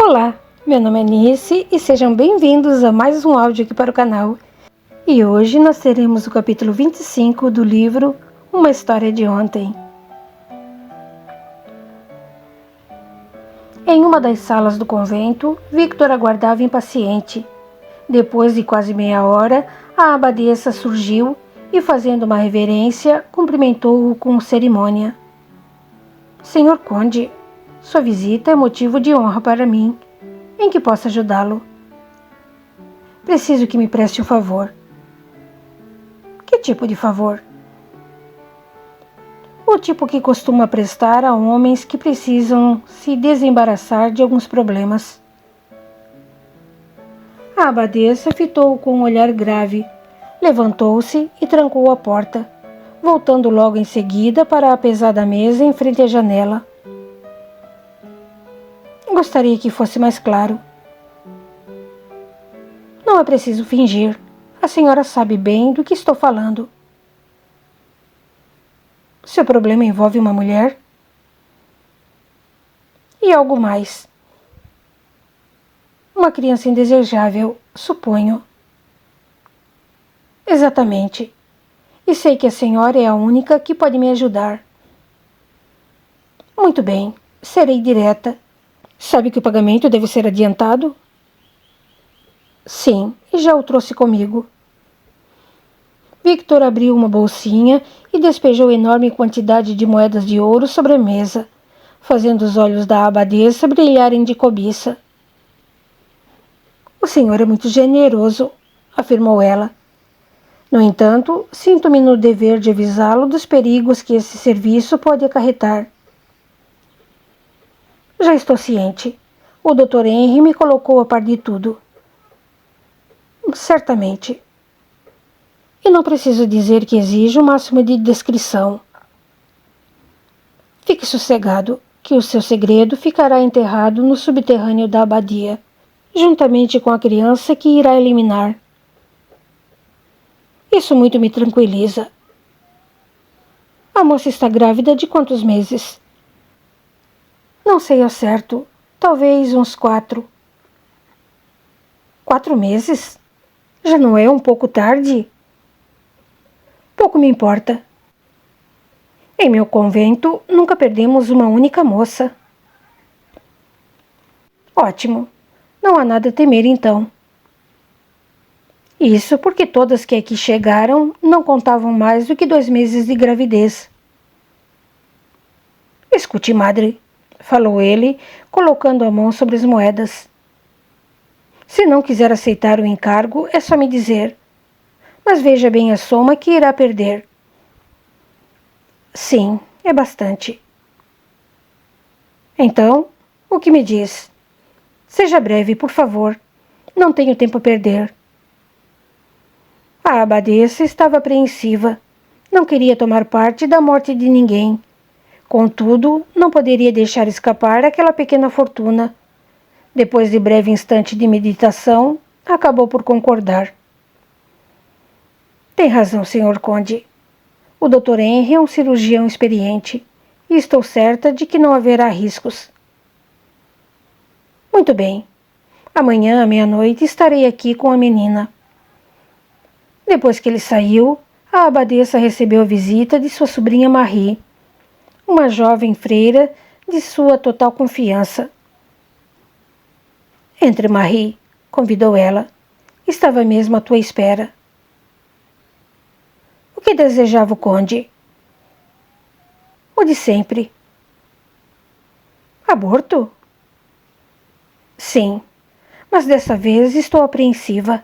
Olá, meu nome é Nice e sejam bem-vindos a mais um áudio aqui para o canal. E hoje nós teremos o capítulo 25 do livro Uma História de Ontem. Em uma das salas do convento, Victor aguardava impaciente. Depois de quase meia hora, a abadesa surgiu e, fazendo uma reverência, cumprimentou-o com cerimônia. Senhor Conde, sua visita é motivo de honra para mim. Em que posso ajudá-lo? Preciso que me preste um favor. Que tipo de favor? O tipo que costuma prestar a homens que precisam se desembaraçar de alguns problemas. A abadesa fitou-o com um olhar grave, levantou-se e trancou a porta, voltando logo em seguida para a pesada mesa em frente à janela. Gostaria que fosse mais claro. Não é preciso fingir. A senhora sabe bem do que estou falando. Seu problema envolve uma mulher? E algo mais. Uma criança indesejável, suponho. Exatamente. E sei que a senhora é a única que pode me ajudar. Muito bem, serei direta. Sabe que o pagamento deve ser adiantado? Sim, e já o trouxe comigo. Victor abriu uma bolsinha e despejou enorme quantidade de moedas de ouro sobre a mesa, fazendo os olhos da abadesa brilharem de cobiça. O senhor é muito generoso, afirmou ela. No entanto, sinto-me no dever de avisá-lo dos perigos que esse serviço pode acarretar. Já estou ciente. O Dr. Henry me colocou a par de tudo. Certamente. E não preciso dizer que exijo o máximo de discrição. Fique sossegado, que o seu segredo ficará enterrado no subterrâneo da abadia, juntamente com a criança que irá eliminar. Isso muito me tranquiliza. A moça está grávida de quantos meses? Não sei ao certo. Talvez uns 4. 4 meses? Já não é um pouco tarde? Pouco me importa. Em meu convento, nunca perdemos uma única moça. Ótimo. Não há nada a temer, então. Isso porque todas que aqui chegaram não contavam mais do que 2 meses de gravidez. Escute, madre, falou ele, colocando a mão sobre as moedas. Se não quiser aceitar o encargo, é só me dizer. Mas veja bem a soma que irá perder. Sim, é bastante. Então, o que me diz? Seja breve, por favor. Não tenho tempo a perder. A abadesa estava apreensiva. Não queria tomar parte da morte de ninguém. Contudo, não poderia deixar escapar aquela pequena fortuna. Depois de breve instante de meditação, acabou por concordar. Tem razão, Sr. Conde. O Dr. Henry é um cirurgião experiente e estou certa de que não haverá riscos. Muito bem. Amanhã, à meia-noite, estarei aqui com a menina. Depois que ele saiu, a abadesa recebeu a visita de sua sobrinha Marie, uma jovem freira de sua total confiança. Entre, Marie, convidou ela. Estava mesmo à tua espera. O que desejava o conde? O de sempre. Aborto? Sim, mas dessa vez estou apreensiva.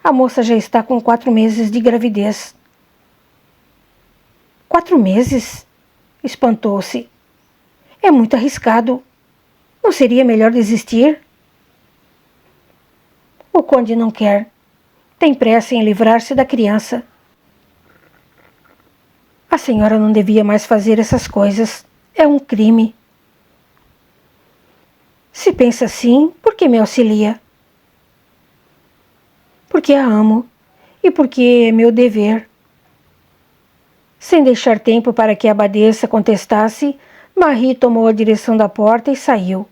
A moça já está com 4 meses de gravidez. 4 meses? Espantou-se. É muito arriscado. Não seria melhor desistir? O conde não quer. Tem pressa em livrar-se da criança. A senhora não devia mais fazer essas coisas. É um crime. Se pensa assim, por que me auxilia? Porque a amo e porque é meu dever. Sem deixar tempo para que a abadesa contestasse, Marie tomou a direção da porta e saiu.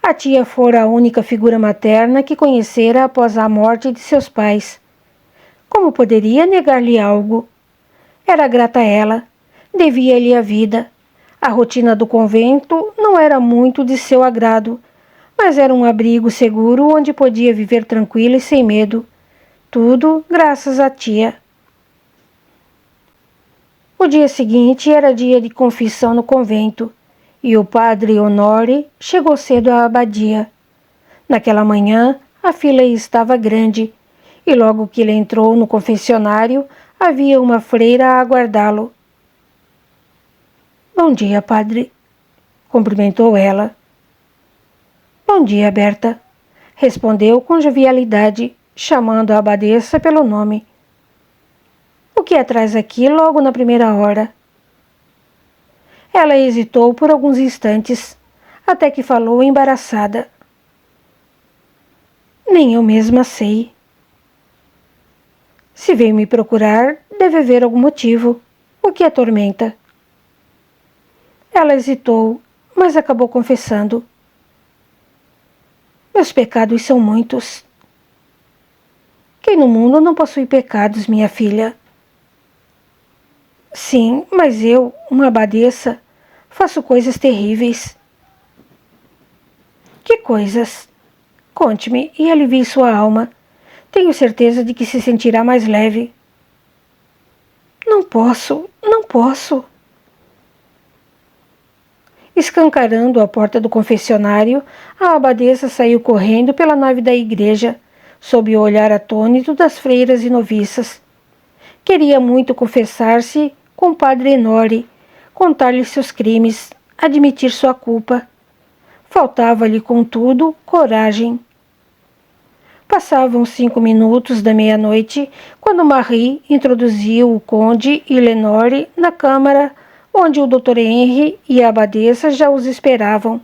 A tia fora a única figura materna que conhecera após a morte de seus pais. Como poderia negar-lhe algo? Era grata a ela, devia-lhe a vida. A rotina do convento não era muito de seu agrado, mas era um abrigo seguro onde podia viver tranquila e sem medo. Tudo graças à tia. O dia seguinte era dia de confissão no convento, e o padre Honore chegou cedo à abadia. Naquela manhã, a fila estava grande, e logo que ele entrou no confessionário, havia uma freira a aguardá-lo. Bom dia, padre, cumprimentou ela. Bom dia, Berta, respondeu com jovialidade, chamando a abadesa pelo nome. O que a traz aqui logo na primeira hora? Ela hesitou por alguns instantes, até que falou embaraçada. Nem eu mesma sei. Se veio me procurar, deve haver algum motivo. O que a atormenta? Ela hesitou, mas acabou confessando. Meus pecados são muitos. Quem no mundo não possui pecados, minha filha? Sim, mas eu, uma abadesa, faço coisas terríveis. Que coisas? Conte-me e alivie sua alma. Tenho certeza de que se sentirá mais leve. Não posso, não posso. Escancarando a porta do confessionário, a abadesa saiu correndo pela nave da igreja, sob o olhar atônito das freiras e noviças. Queria muito confessar-se com o padre Honore, contar-lhe seus crimes, admitir sua culpa. Faltava-lhe, contudo, coragem. Passavam 5 minutos da meia-noite, quando Marie introduziu o conde e Lenore na câmara onde o Dr. Henry e a abadesa já os esperavam.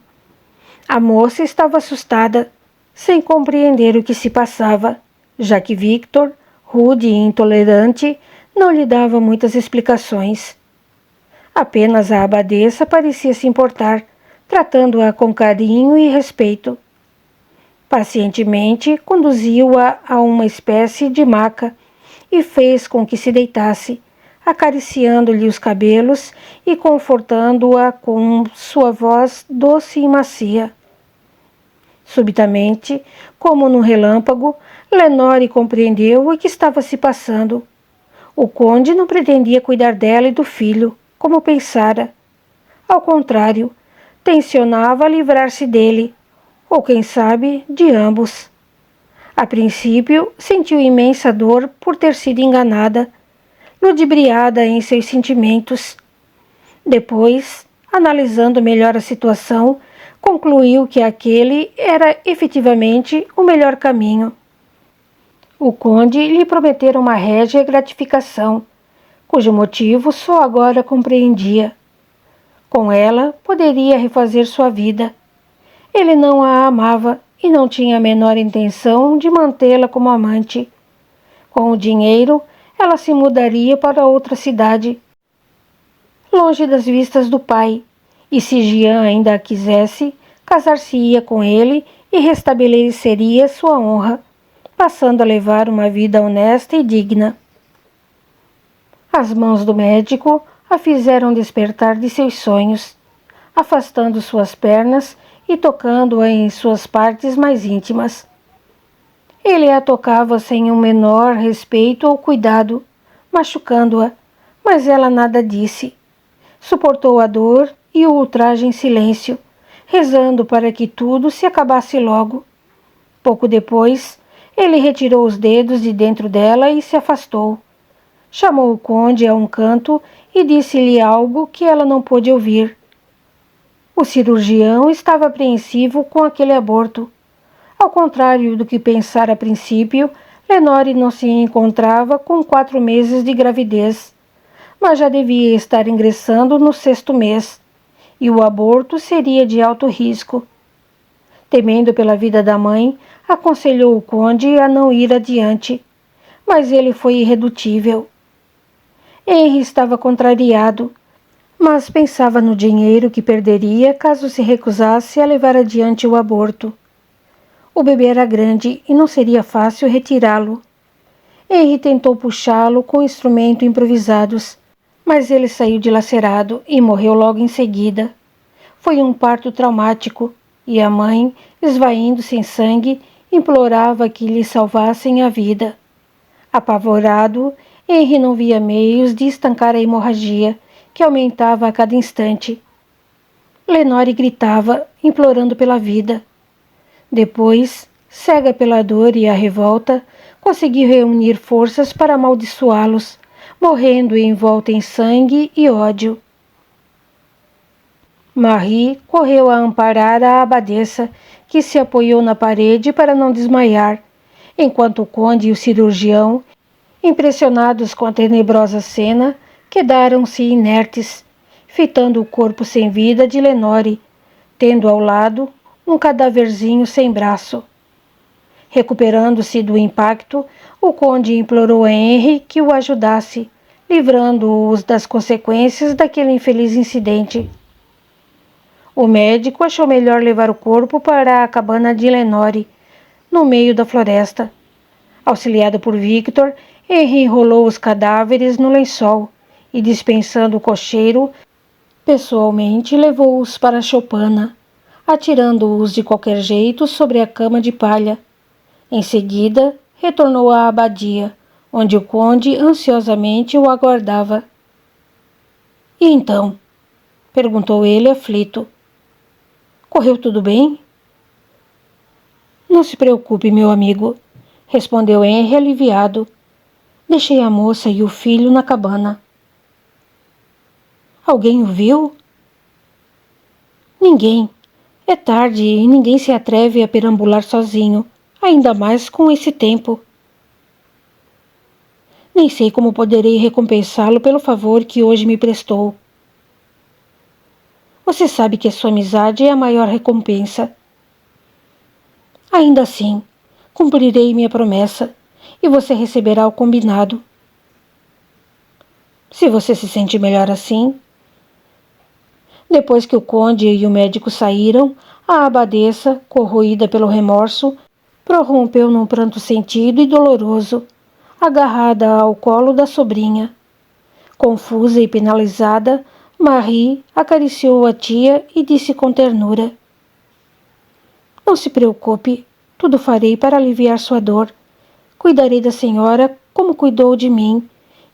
A moça estava assustada, sem compreender o que se passava, já que Victor, rude e intolerante, não lhe dava muitas explicações. Apenas a abadesa parecia se importar, tratando-a com carinho e respeito. Pacientemente conduziu-a a uma espécie de maca e fez com que se deitasse, acariciando-lhe os cabelos e confortando-a com sua voz doce e macia. Subitamente, como num relâmpago, Lenore compreendeu o que estava se passando. O conde não pretendia cuidar dela e do filho, como pensara. Ao contrário, tencionava livrar-se dele, ou quem sabe, de ambos. A princípio, sentiu imensa dor por ter sido enganada, ludibriada em seus sentimentos. Depois, analisando melhor a situação, concluiu que aquele era efetivamente o melhor caminho. O conde lhe prometera uma régia gratificação, cujo motivo só agora compreendia. Com ela, poderia refazer sua vida. Ele não a amava e não tinha a menor intenção de mantê-la como amante. Com o dinheiro, ela se mudaria para outra cidade, longe das vistas do pai, e se Jean ainda a quisesse, casar-se-ia com ele e restabeleceria sua honra, passando a levar uma vida honesta e digna. As mãos do médico a fizeram despertar de seus sonhos, afastando suas pernas e tocando-a em suas partes mais íntimas. Ele a tocava sem o menor respeito ou cuidado, machucando-a, mas ela nada disse. Suportou a dor e o ultraje em silêncio, rezando para que tudo se acabasse logo. Pouco depois, ele retirou os dedos de dentro dela e se afastou. Chamou o conde a um canto e disse-lhe algo que ela não pôde ouvir. O cirurgião estava apreensivo com aquele aborto. Ao contrário do que pensara a princípio, Lenore não se encontrava com 4 meses de gravidez, mas já devia estar ingressando no 6º mês, e o aborto seria de alto risco. Temendo pela vida da mãe, aconselhou o conde a não ir adiante, mas ele foi irredutível. Henry estava contrariado. mas pensava no dinheiro que perderia caso se recusasse a levar adiante o aborto. O bebê era grande e não seria fácil retirá-lo. Henry tentou puxá-lo com instrumentos improvisados, mas ele saiu dilacerado e morreu logo em seguida. Foi um parto traumático e a mãe, esvaindo-se em sangue, implorava que lhe salvassem a vida. Apavorado, Henry não via meios de estancar a hemorragia, que aumentava a cada instante. Lenore gritava, implorando pela vida. Depois, cega pela dor e a revolta, conseguiu reunir forças para amaldiçoá-los, morrendo envolta em sangue e ódio. Marie correu a amparar a abadesa, que se apoiou na parede para não desmaiar, enquanto o conde e o cirurgião, impressionados com a tenebrosa cena, quedaram-se inertes, fitando o corpo sem vida de Lenore, tendo ao lado um cadáverzinho sem braço. Recuperando-se do impacto, o conde implorou a Henry que o ajudasse, livrando-os das consequências daquele infeliz incidente. O médico achou melhor levar o corpo para a cabana de Lenore, no meio da floresta. Auxiliado por Victor, Henry enrolou os cadáveres no lençol e, dispensando o cocheiro, pessoalmente levou-os para a choupana, atirando-os de qualquer jeito sobre a cama de palha. Em seguida, retornou à abadia, onde o conde ansiosamente o aguardava. — E então? — perguntou ele aflito. — Correu tudo bem? — Não se preocupe, meu amigo — respondeu Henry aliviado. — Deixei a moça e o filho na cabana. — Alguém o viu? — Ninguém. É tarde e ninguém se atreve a perambular sozinho, ainda mais com esse tempo. Nem sei como poderei recompensá-lo pelo favor que hoje me prestou. Você sabe que a sua amizade é a maior recompensa. Ainda assim, cumprirei minha promessa e você receberá o combinado. Se você se sente melhor assim. Depois que o conde e o médico saíram, a abadesa, corroída pelo remorso, prorrompeu num pranto sentido e doloroso, agarrada ao colo da sobrinha. Confusa e penalizada, Marie acariciou a tia e disse com ternura: — Não se preocupe, tudo farei para aliviar sua dor. Cuidarei da senhora como cuidou de mim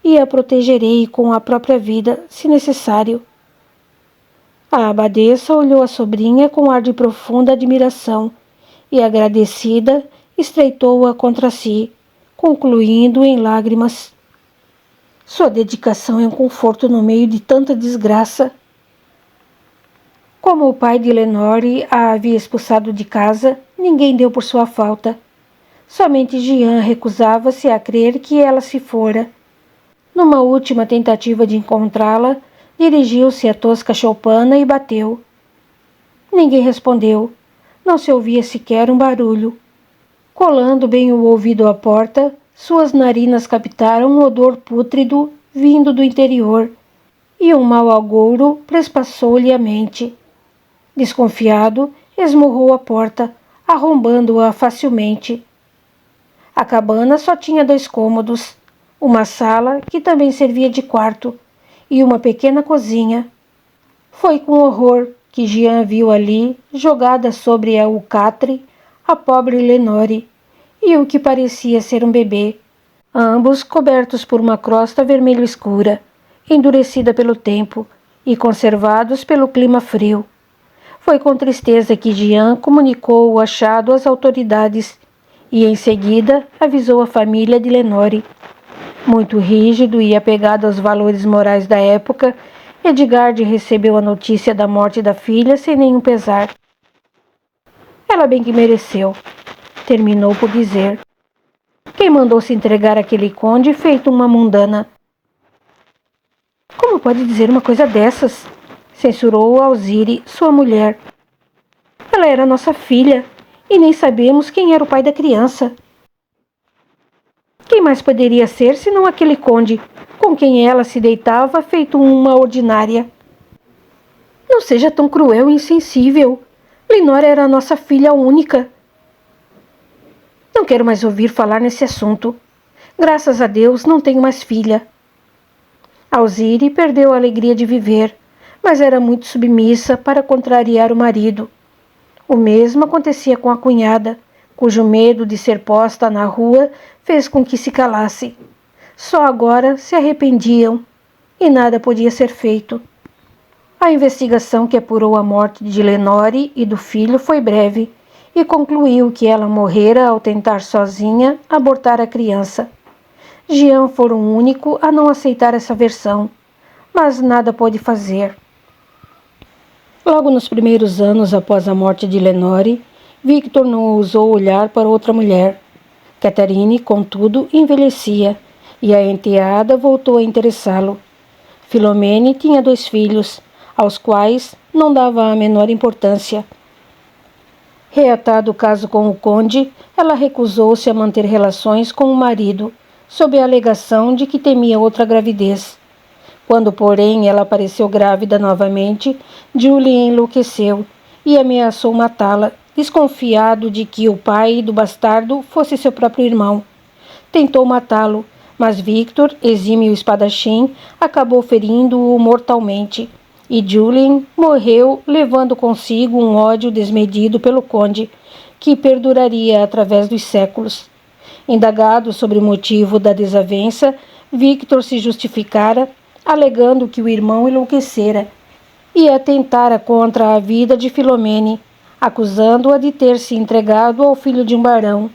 e a protegerei com a própria vida, se necessário. A abadesa olhou a sobrinha com ar de profunda admiração e, agradecida, estreitou-a contra si, concluindo em lágrimas: — Sua dedicação é um conforto no meio de tanta desgraça. Como o pai de Lenore a havia expulsado de casa, ninguém deu por sua falta. Somente Jean recusava-se a crer que ela se fora. Numa última tentativa de encontrá-la, dirigiu-se à tosca choupana e bateu. Ninguém respondeu. Não se ouvia sequer um barulho. Colando bem o ouvido à porta, suas narinas captaram um odor pútrido vindo do interior, e um mau agouro prespassou-lhe a mente. Desconfiado, esmurrou a porta, arrombando-a facilmente. A cabana só tinha 2 cômodos, uma sala, que também servia de quarto, e uma pequena cozinha. Foi com horror que Jean viu ali, jogada sobre o catre, a pobre Lenore e o que parecia ser um bebê, ambos cobertos por uma crosta vermelho escura, endurecida pelo tempo e conservados pelo clima frio. Foi com tristeza que Jean comunicou o achado às autoridades e, em seguida, avisou a família de Lenore. Muito rígido e apegado aos valores morais da época, Edgard recebeu a notícia da morte da filha sem nenhum pesar. Ela bem que mereceu, terminou por dizer. Quem mandou se entregar àquele conde feito uma mundana? Como pode dizer uma coisa dessas? Censurou Alzire, sua mulher. Ela era nossa filha, e nem sabemos quem era o pai da criança. Quem mais poderia ser senão aquele conde, com quem ela se deitava feito uma ordinária? Não seja tão cruel e insensível. Lenora era a nossa filha única. Não quero mais ouvir falar nesse assunto. Graças a Deus não tenho mais filha. Alzire perdeu a alegria de viver, mas era muito submissa para contrariar o marido. O mesmo acontecia com a cunhada, cujo medo de ser posta na rua fez com que se calasse. Só agora se arrependiam e nada podia ser feito. A investigação que apurou a morte de Lenore e do filho foi breve e concluiu que ela morrera ao tentar sozinha abortar a criança. Jean fora o único a não aceitar essa versão, mas nada pôde fazer. Logo nos primeiros anos após a morte de Lenore, Victor não ousou olhar para outra mulher. Catherine, contudo, envelhecia e a enteada voltou a interessá-lo. Philomene tinha 2 filhos, aos quais não dava a menor importância. Reatado o caso com o conde, ela recusou-se a manter relações com o marido, sob a alegação de que temia outra gravidez. Quando, porém, ela apareceu grávida novamente, Julien enlouqueceu e ameaçou matá-la, desconfiado de que o pai do bastardo fosse seu próprio irmão. Tentou matá-lo, mas Victor, exímio espadachim, acabou ferindo-o mortalmente, e Julien morreu levando consigo um ódio desmedido pelo conde, que perduraria através dos séculos. Indagado sobre o motivo da desavença, Victor se justificara, alegando que o irmão enlouquecera e atentara contra a vida de Philomene, acusando-a de ter se entregado ao filho de um barão.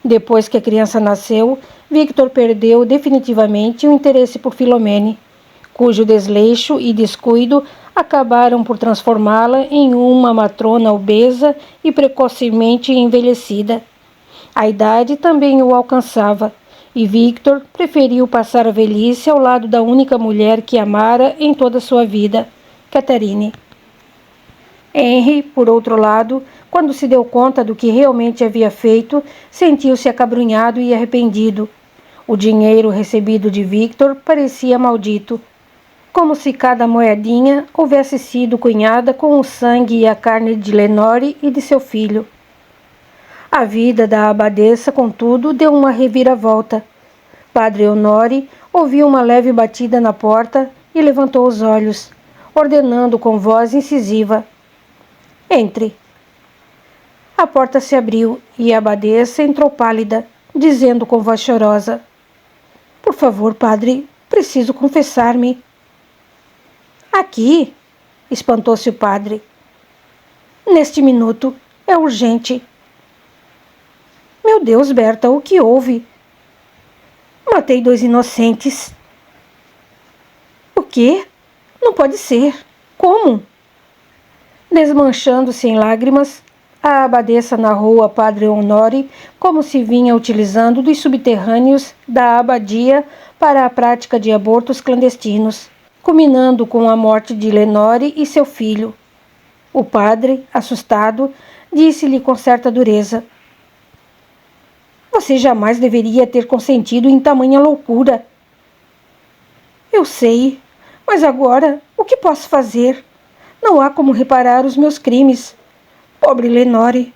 Depois que a criança nasceu, Victor perdeu definitivamente o interesse por Philomene, cujo desleixo e descuido acabaram por transformá-la em uma matrona obesa e precocemente envelhecida. A idade também o alcançava, e Victor preferiu passar a velhice ao lado da única mulher que amara em toda a sua vida, Catherine. Henry, por outro lado, quando se deu conta do que realmente havia feito, sentiu-se acabrunhado e arrependido. O dinheiro recebido de Victor parecia maldito, como se cada moedinha houvesse sido cunhada com o sangue e a carne de Lenore e de seu filho. A vida da abadesa, contudo, deu uma reviravolta. Padre Honore ouviu uma leve batida na porta e levantou os olhos, ordenando com voz incisiva: "Entre." A porta se abriu e a abadesa entrou pálida, dizendo com voz chorosa: "Por favor, padre, preciso confessar-me." "Aqui?" espantou-se o padre. "Neste minuto. É urgente." "Meu Deus, Berta, o que houve?" "Matei 2 inocentes." "O quê? Não pode ser. Como?" Desmanchando-se em lágrimas, a abadesa narrou a Padre Honore como se vinha utilizando dos subterrâneos da abadia para a prática de abortos clandestinos, culminando com a morte de Lenore e seu filho. O padre, assustado, disse-lhe com certa dureza: "Você jamais deveria ter consentido em tamanha loucura." "Eu sei, mas agora o que posso fazer? Não há como reparar os meus crimes. Pobre Lenore."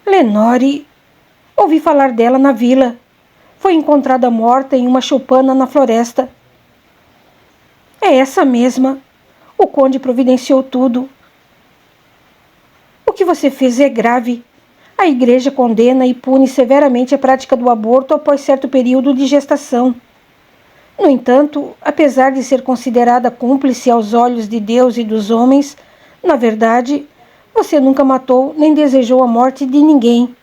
"Lenore? Ouvi falar dela na vila. Foi encontrada morta em uma choupana na floresta." "É essa mesma. O conde providenciou tudo." "O que você fez é grave. A igreja condena e pune severamente a prática do aborto após certo período de gestação. No entanto, apesar de ser considerada cúmplice aos olhos de Deus e dos homens, na verdade, você nunca matou nem desejou a morte de ninguém."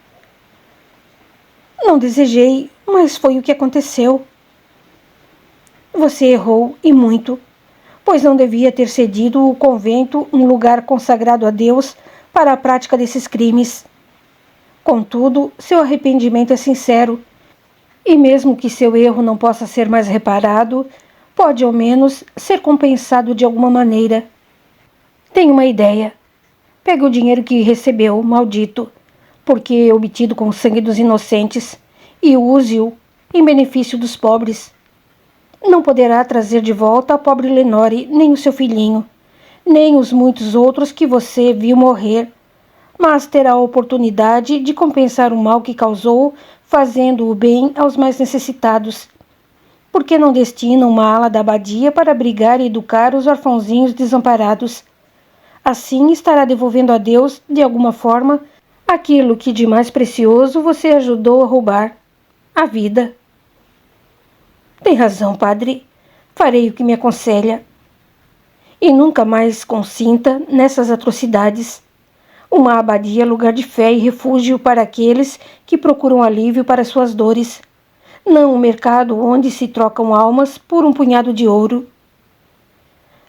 "Não desejei, mas foi o que aconteceu." "Você errou, e muito, pois não devia ter cedido o convento, um lugar consagrado a Deus, para a prática desses crimes. Contudo, seu arrependimento é sincero, e mesmo que seu erro não possa ser mais reparado, pode ao menos ser compensado de alguma maneira. Tenho uma ideia. Pegue o dinheiro que recebeu, maldito, porque obtido com o sangue dos inocentes, e use-o em benefício dos pobres." não poderá trazer de volta a pobre Lenore, nem o seu filhinho, nem os muitos outros que você viu morrer, mas terá a oportunidade de compensar o mal que causou, fazendo o bem aos mais necessitados. Por que não destina uma ala da abadia para abrigar e educar os orfãozinhos desamparados? Assim estará devolvendo a Deus, de alguma forma, aquilo que de mais precioso você ajudou a roubar, a vida. Tem razão, padre. Farei o que me aconselha. E nunca mais consinta nessas atrocidades. Uma abadia é lugar de fé e refúgio para aqueles que procuram alívio para suas dores, não um mercado onde se trocam almas por um punhado de ouro.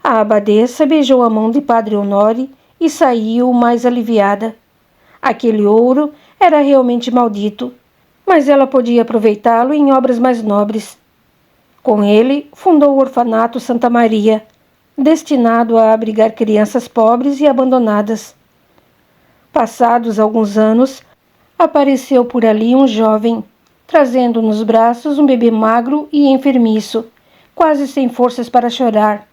A abadesa beijou a mão de padre Honore e saiu mais aliviada. Aquele ouro era realmente maldito, mas ela podia aproveitá-lo em obras mais nobres. Com ele, fundou o orfanato Santa Maria, destinado a abrigar crianças pobres e abandonadas. Passados alguns anos, apareceu por ali um jovem, trazendo nos braços um bebê magro e enfermiço, quase sem forças para chorar.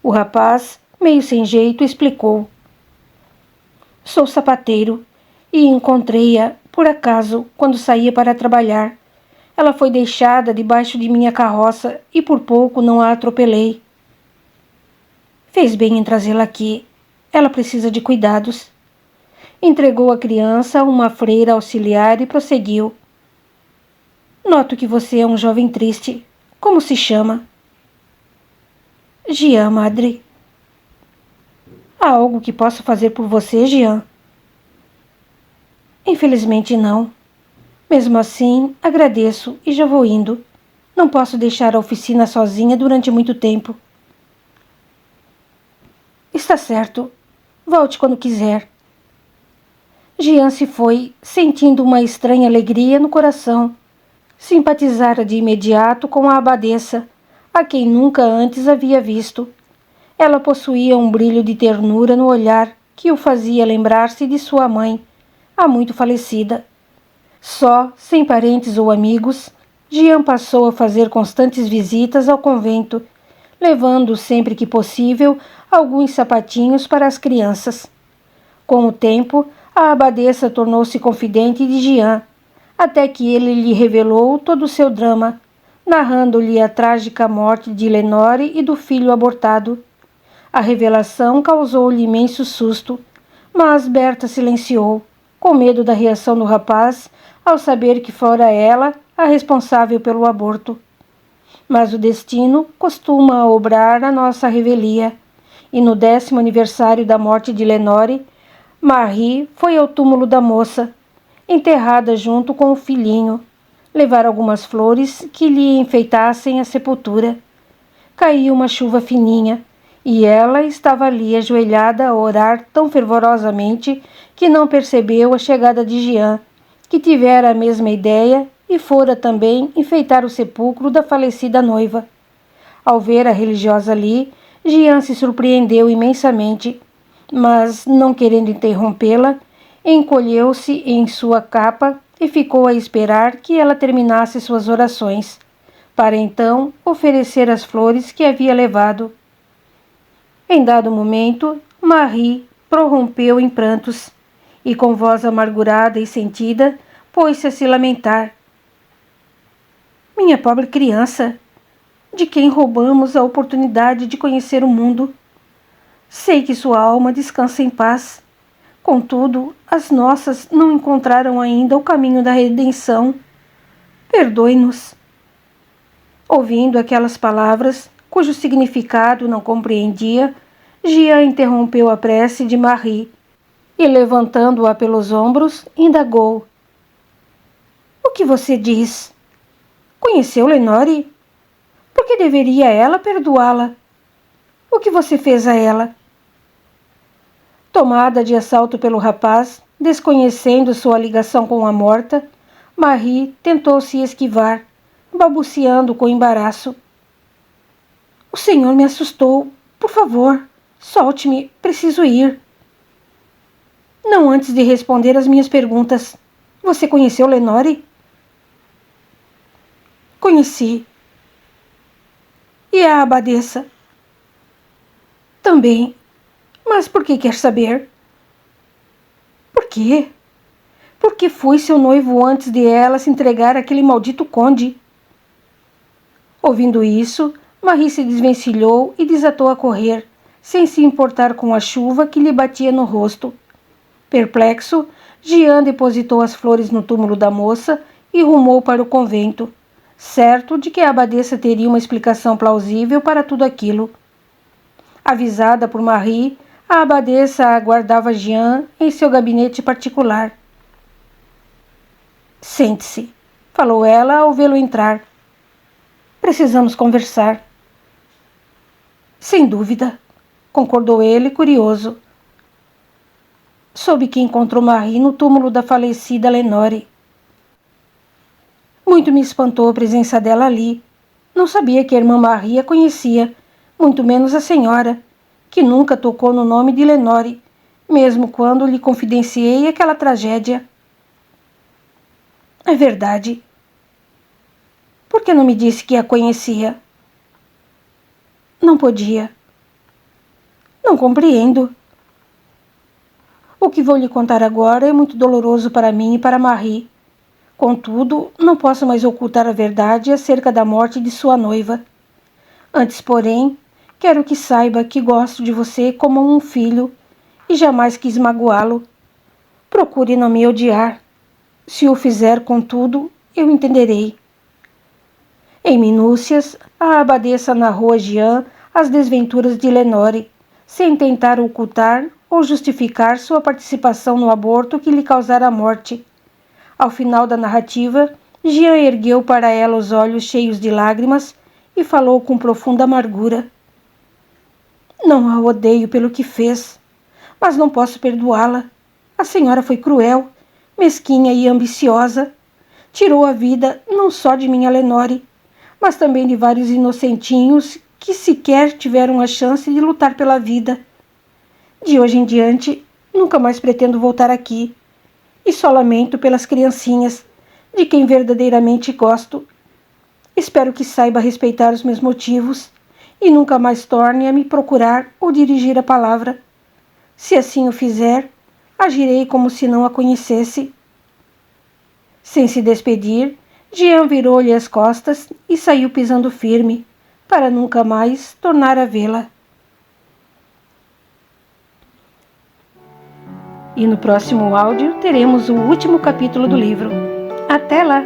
O rapaz, meio sem jeito, explicou: "Sou sapateiro e encontrei-a, por acaso, quando saía para trabalhar. Ela foi deixada debaixo de minha carroça e por pouco não a atropelei. Fez bem em trazê-la aqui. Ela precisa de cuidados." Entregou a criança a uma freira auxiliar e prosseguiu: "Noto que você é um jovem triste. Como se chama?" "Jean, madre." "Há algo que possa fazer por você, Jean?" "Infelizmente não. Mesmo assim, agradeço e já vou indo. Não posso deixar a oficina sozinha durante muito tempo." "Está certo. Volte quando quiser." Jean se foi, sentindo uma estranha alegria no coração. Simpatizara de imediato com a abadesa, a quem nunca antes havia visto. Ela possuía um brilho de ternura no olhar que o fazia lembrar-se de sua mãe, há muito falecida. Só, sem parentes ou amigos, Jean passou a fazer constantes visitas ao convento, levando sempre que possível alguns sapatinhos para as crianças. Com o tempo, a abadesa tornou-se confidente de Jean, até que ele lhe revelou todo o seu drama, narrando-lhe a trágica morte de Lenore e do filho abortado. A revelação causou-lhe imenso susto, mas Berta silenciou, com medo da reação do rapaz ao saber que fora ela a responsável pelo aborto. Mas o destino costuma obrar a nossa revelia, e no 10º aniversário da morte de Lenore, Marie foi ao túmulo da moça, enterrada junto com o filhinho, levar algumas flores que lhe enfeitassem a sepultura. Caiu uma chuva fininha, e ela estava ali ajoelhada a orar tão fervorosamente que não percebeu a chegada de Jean, que tivera a mesma ideia e fora também enfeitar o sepulcro da falecida noiva. Ao ver a religiosa ali, Jean se surpreendeu imensamente, mas, não querendo interrompê-la, encolheu-se em sua capa e ficou a esperar que ela terminasse suas orações, para então oferecer as flores que havia levado. Em dado momento, Marie prorrompeu em prantos e, com voz amargurada e sentida, pôs-se a se lamentar. "Minha pobre criança, de quem roubamos a oportunidade de conhecer o mundo. Sei que sua alma descansa em paz. Contudo, as nossas não encontraram ainda o caminho da redenção. Perdoe-nos." Ouvindo aquelas palavras, cujo significado não compreendia, Jean interrompeu a prece de Marie e, levantando-a pelos ombros, indagou: "O que você diz? Conheceu Lenore? Por que deveria ela perdoá-la? O que você fez a ela?" Tomada de assalto pelo rapaz, desconhecendo sua ligação com a morta, Marie tentou se esquivar, balbuciando com embaraço: "O senhor me assustou. Por favor, solte-me, preciso ir." "Não antes de responder às minhas perguntas. Você conheceu Lenore?" "Conheci." E a abadesa? Também. Mas por que quer saber? Por quê? Porque fui seu noivo antes de ela se entregar àquele maldito conde. Ouvindo isso, Marie se desvencilhou e desatou a correr, sem se importar com a chuva que lhe batia no rosto. Perplexo, Jean depositou as flores no túmulo da moça e rumou para o convento, certo de que a abadesa teria uma explicação plausível para tudo aquilo. Avisada por Marie, a abadesa aguardava Jean em seu gabinete particular. Sente-se, falou ela ao vê-lo entrar. Precisamos conversar. Sem dúvida, concordou ele, curioso. Soube que encontrou Marie no túmulo da falecida Lenore. Muito me espantou a presença dela ali. Não sabia que a irmã Marie a conhecia, muito menos a senhora, que nunca tocou no nome de Lenore, mesmo quando lhe confidenciei aquela tragédia. É verdade. Por que não me disse que a conhecia? Não podia. Não compreendo. O que vou lhe contar agora é muito doloroso para mim e para Marie. Contudo, não posso mais ocultar a verdade acerca da morte de sua noiva. Antes, porém, quero que saiba que gosto de você como um filho e jamais quis magoá-lo. Procure não me odiar. Se o fizer, contudo, eu entenderei. Em minúcias, a abadesa narrou a Jean as desventuras de Lenore, sem tentar ocultar ou justificar sua participação no aborto que lhe causara a morte. Ao final da narrativa, Jean ergueu para ela os olhos cheios de lágrimas e falou com profunda amargura. Não a odeio pelo que fez, mas não posso perdoá-la. A senhora foi cruel, mesquinha e ambiciosa. Tirou a vida não só de minha Lenore, mas também de vários inocentinhos que sequer tiveram a chance de lutar pela vida. De hoje em diante, nunca mais pretendo voltar aqui. E só lamento pelas criancinhas, de quem verdadeiramente gosto. Espero que saiba respeitar os meus motivos e nunca mais torne a me procurar ou dirigir a palavra. Se assim o fizer, agirei como se não a conhecesse. Sem se despedir, Jean virou-lhe as costas e saiu pisando firme, para nunca mais tornar a vê-la. E no próximo áudio teremos o último capítulo do livro. Até lá!